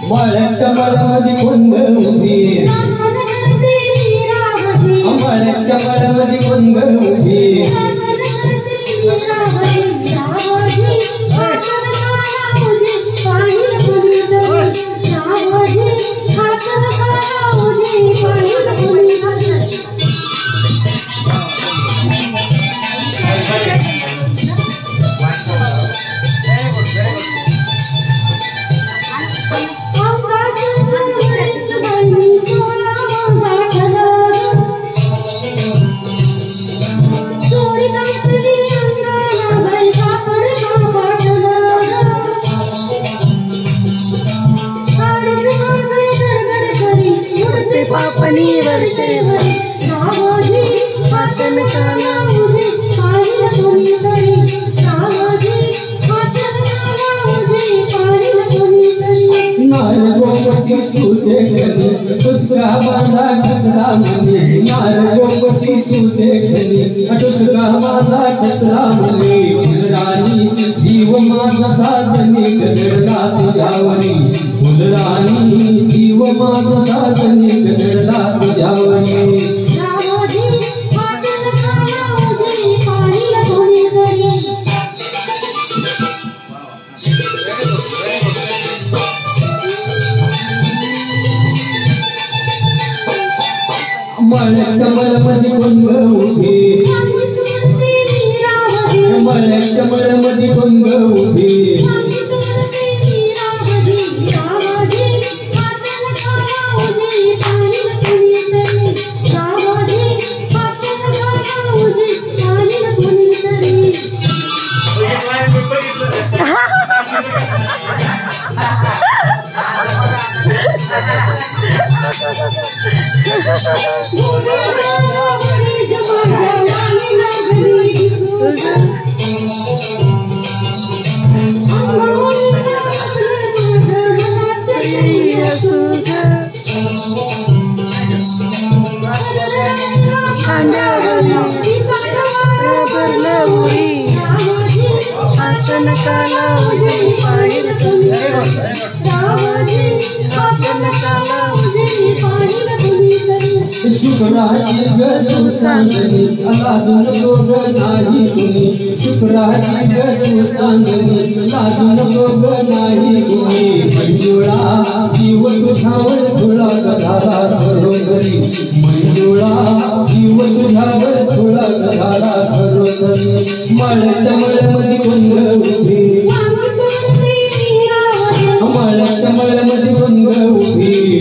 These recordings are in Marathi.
माळ्याच्या माळामध्ये कोंड उभी माळ्याच्या माळामध्ये कोंड उभी पापनी वर्षे रावजी हातन काला उजे पाहिल कोणी तरी रावजी हातन काला उजे पाहिल कोणी तरी नार गोपती तुझे घरी तुझका माझा ठसला म्हणे नार गोपती तुझे घरी तुझका माझा ठसला म्हणे फुलराणी जीव माझा साजनी गजरला तुझ्यावरी फुलराणी जीव माझा साजनी गजरला तुझ्यावरी रावजी हातन काला उजे पाहिल कोणी तरी माळ्याच्या माळामध्ये कोंड उभी माळ्याच्या माळामध्ये कोंड उभी हातन काला उजे पाहिल कोणी रावजी हातन काला उजे पाहिल कोणी तरी शुक्राची गजू चांदणी अलादून गोग नाही कुणी शुक्राची गजू चांदणी अलादून गोग नाही कुणी मंजुळा जीव तुझ्यावर तुला कधाला खरोखरी मंजुळा जीव तुझ्यावर तुला कधाला खरोखरी माळ्याच्या माळ्यामध्ये कोंड उभी माळ्याच्या माळ्यामध्ये कोंड उभी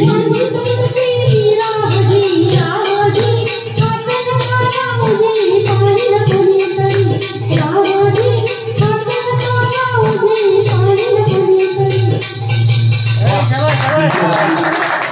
रावजी